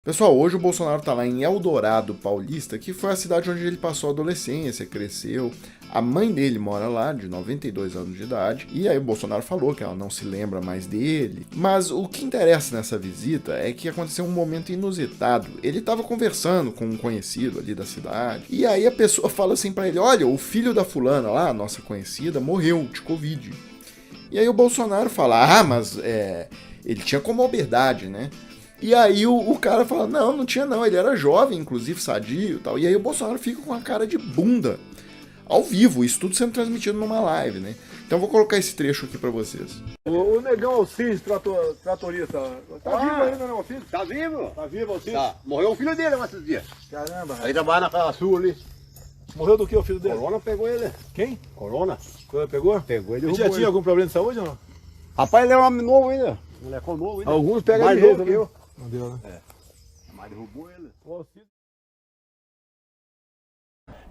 Pessoal, hoje o Bolsonaro tá lá em Eldorado Paulista, que foi a cidade onde ele passou a adolescência, cresceu. A mãe dele mora lá, de 92 anos de idade, e aí o Bolsonaro falou que ela não se lembra mais dele. Mas o que interessa nessa visita é que aconteceu um momento inusitado. Ele tava conversando com um conhecido ali da cidade, e aí a pessoa fala assim pra ele: olha, o filho da fulana lá, nossa conhecida, morreu de Covid. E aí o Bolsonaro fala: mas ele tinha comorbidade, né? E aí o cara fala: não tinha não, ele era jovem, inclusive sadio e tal. E aí o Bolsonaro fica com a cara de bunda, ao vivo, isso tudo sendo transmitido numa live, né? Então eu vou colocar esse trecho aqui pra vocês. O negão Alcides, tratorista, tá vivo ainda, não, Alcides? Tá vivo? Tá vivo, Alcides? Tá. Morreu o filho dele esses dias. Caramba, Aí trabalha na Praia Sul ali. morreu do que o filho dele? Corona pegou ele. Quem? Corona. Quando pegou? Pegou ele. Ele já tinha algum problema de saúde ou não? Rapaz, ele é um homem novo ainda. Molecão novo ainda. Alguns pegam mais de novo jeito, que né? eu. Não deu, né? Mas derrubou ele. O Alcides.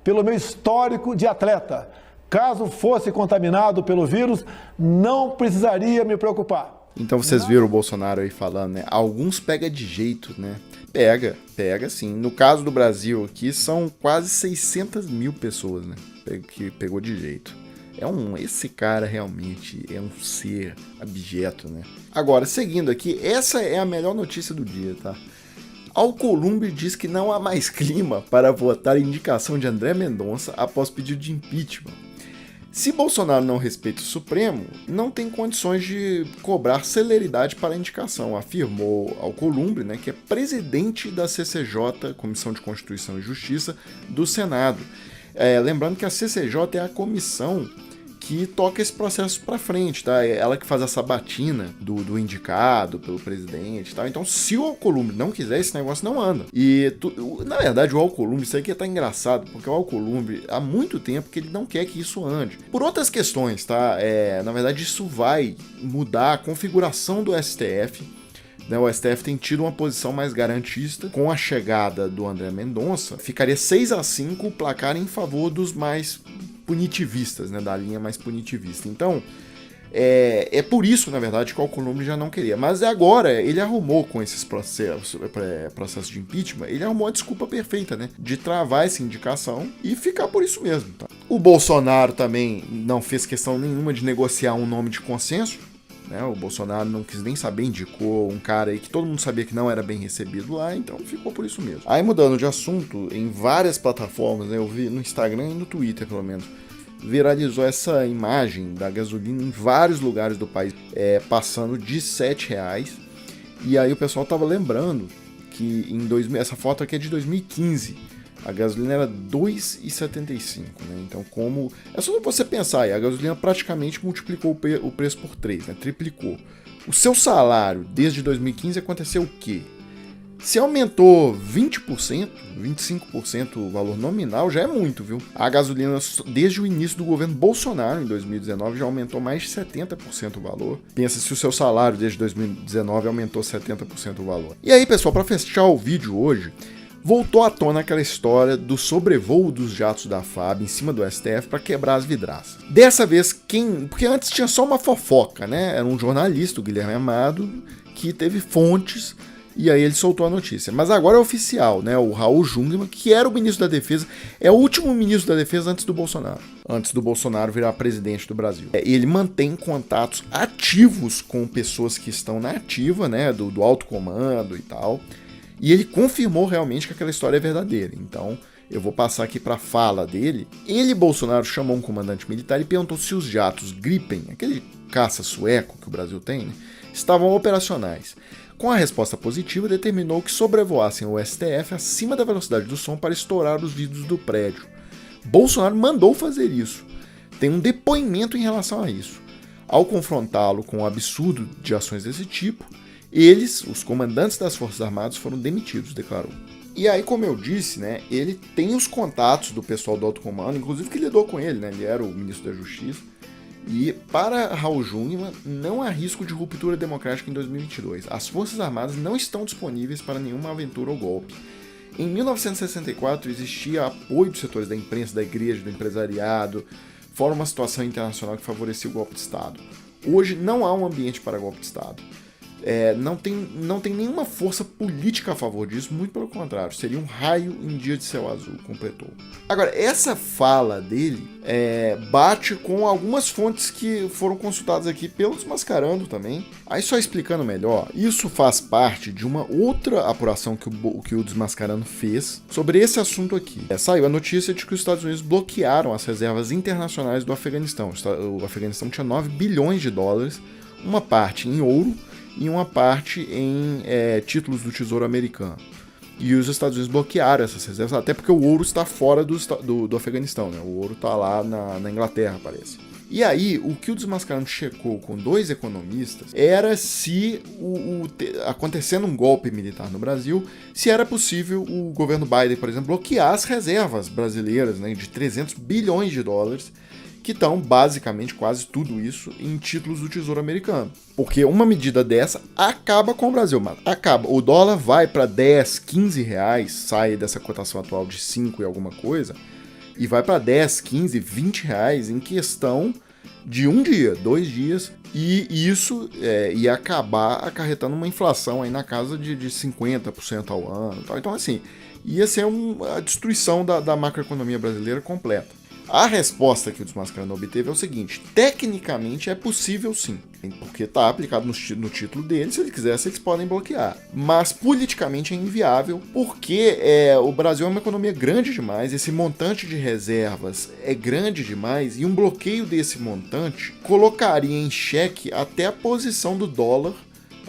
Pelo meu histórico de atleta, caso fosse contaminado pelo vírus, não precisaria me preocupar. Então vocês viram o Bolsonaro aí falando, né? Alguns pega de jeito, né? Pega sim. No caso do Brasil aqui, são quase 600 mil pessoas, né? Que pegou de jeito. Esse cara realmente é um ser abjeto, né? Agora, seguindo aqui, essa é a melhor notícia do dia, tá? Alcolumbre diz que não há mais clima para votar a indicação de André Mendonça após pedido de impeachment. Se Bolsonaro não respeita o Supremo, não tem condições de cobrar celeridade para a indicação, afirmou Alcolumbre, né, que é presidente da CCJ, Comissão de Constituição e Justiça, do Senado. Lembrando que a CCJ é a comissão que toca esse processo para frente, tá? É ela que faz a sabatina do indicado pelo presidente, tá? Então, se o Alcolumbre não quiser, esse negócio não anda. E, na verdade, o Alcolumbre, isso aqui tá engraçado, porque o Alcolumbre, há muito tempo que ele não quer que isso ande. Por outras questões, tá? Na verdade, isso vai mudar a configuração do STF. O STF tem tido uma posição mais garantista. Com a chegada do André Mendonça, ficaria 6-5 o placar em favor dos mais punitivistas, né, da linha mais punitivista. Então, é por isso, na verdade, que o Alcolumbre já não queria. Mas agora, ele arrumou com esses processos de impeachment, ele arrumou a desculpa perfeita, né, de travar essa indicação e ficar por isso mesmo. Tá? O Bolsonaro também não fez questão nenhuma de negociar um nome de consenso. O Bolsonaro não quis nem saber, indicou um cara aí que todo mundo sabia que não era bem recebido lá, então ficou por isso mesmo. Aí, mudando de assunto, em várias plataformas, né, eu vi no Instagram e no Twitter, pelo menos, viralizou essa imagem da gasolina em vários lugares do país, passando de R$7. E aí o pessoal tava lembrando que essa foto aqui é de 2015. A gasolina era R$2,75, né? Então, é só você pensar aí, a gasolina praticamente multiplicou o preço por 3, né? Triplicou. O seu salário desde 2015 aconteceu o quê? Se aumentou 20%, 25% o valor nominal, já é muito, viu? A gasolina, desde o início do governo Bolsonaro, em 2019, já aumentou mais de 70% o valor. Pensa se o seu salário desde 2019 aumentou 70% o valor. E aí, pessoal, para fechar o vídeo hoje, voltou à tona aquela história do sobrevoo dos jatos da FAB em cima do STF para quebrar as vidraças. Dessa vez, porque antes tinha só uma fofoca, né? Era um jornalista, o Guilherme Amado, que teve fontes e aí ele soltou a notícia. Mas agora é oficial, né? O Raul Jungmann, que era o ministro da Defesa, é o último ministro da Defesa antes do Bolsonaro virar presidente do Brasil. Ele mantém contatos ativos com pessoas que estão na ativa, né? Do alto comando e tal. E ele confirmou realmente que aquela história é verdadeira. Então, eu vou passar aqui para a fala dele. Bolsonaro, chamou um comandante militar e perguntou se os jatos Gripen, aquele caça sueco que o Brasil tem, né, estavam operacionais. Com a resposta positiva, determinou que sobrevoassem o STF acima da velocidade do som para estourar os vidros do prédio. Bolsonaro mandou fazer isso. Tem um depoimento em relação a isso. Ao confrontá-lo com o absurdo de ações desse tipo, os comandantes das Forças Armadas, foram demitidos, declarou. E aí, como eu disse, né, ele tem os contatos do pessoal do alto comando, inclusive que lidou com ele, né, ele era o ministro da Justiça. E para Raul Jungmann, não há risco de ruptura democrática em 2022. As Forças Armadas não estão disponíveis para nenhuma aventura ou golpe. Em 1964, existia apoio dos setores da imprensa, da igreja, do empresariado, fora uma situação internacional que favorecia o golpe de Estado. Hoje não há um ambiente para golpe de Estado. não tem nenhuma força política a favor disso, muito pelo contrário, seria um raio em dia de céu azul, completou. Agora, essa fala dele bate com algumas fontes que foram consultadas aqui pelo Desmascarando também. Aí só explicando melhor, isso faz parte de uma outra apuração que o Desmascarando fez sobre esse assunto aqui. Saiu a notícia de que os Estados Unidos bloquearam as reservas internacionais do Afeganistão. O Afeganistão tinha 9 bilhões de dólares, uma parte em ouro e uma parte em títulos do Tesouro Americano. E os Estados Unidos bloquearam essas reservas, até porque o ouro está fora do Afeganistão, né? O ouro está lá na Inglaterra, parece. E aí, o que o Desmascarando checou com 2 economistas era se, acontecendo um golpe militar no Brasil, se era possível o governo Biden, por exemplo, bloquear as reservas brasileiras, né, de 300 bilhões de dólares, que estão basicamente quase tudo isso em títulos do Tesouro Americano. Porque uma medida dessa acaba com o Brasil, mano. Acaba. O dólar vai para 10, 15 reais, sai dessa cotação atual de 5 e alguma coisa, e vai para 10, 15, 20 reais em questão de um dia, 2 dias, e isso ia acabar acarretando uma inflação aí na casa de 50% ao ano. Então, assim, ia ser a destruição da macroeconomia brasileira completa. A resposta que o Desmascarando obteve é o seguinte: tecnicamente é possível sim, porque está aplicado no título deles, se eles quisessem eles podem bloquear. Mas politicamente é inviável, porque o Brasil é uma economia grande demais, esse montante de reservas é grande demais, e um bloqueio desse montante colocaria em xeque até a posição do dólar,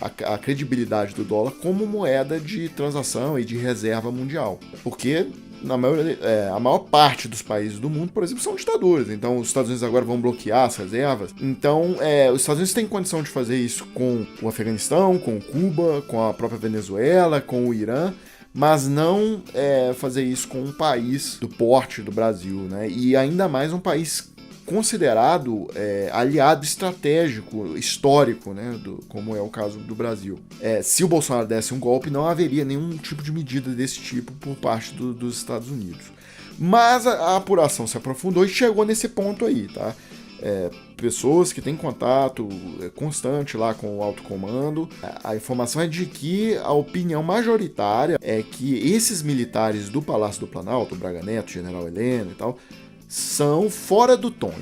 a credibilidade do dólar como moeda de transação e de reserva mundial. Porque a maior parte dos países do mundo, por exemplo, são ditaduras. Então, os Estados Unidos agora vão bloquear as reservas. Então, os Estados Unidos têm condição de fazer isso com o Afeganistão, com Cuba, com a própria Venezuela, com o Irã, mas não fazer isso com um país do porte do Brasil, né? E ainda mais um país considerado aliado estratégico, histórico, né, como é o caso do Brasil. Se o Bolsonaro desse um golpe, não haveria nenhum tipo de medida desse tipo por parte dos Estados Unidos. Mas a apuração se aprofundou e chegou nesse ponto aí, tá? Pessoas que têm contato constante lá com o alto comando, a informação é de que a opinião majoritária é que esses militares do Palácio do Planalto, Braga Neto, General Heleno e tal, estão fora do tom,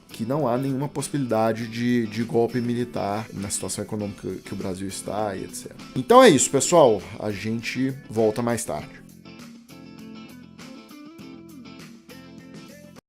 que não há nenhuma possibilidade de golpe militar na situação econômica que o Brasil está e etc. Então é isso, pessoal. A gente volta mais tarde.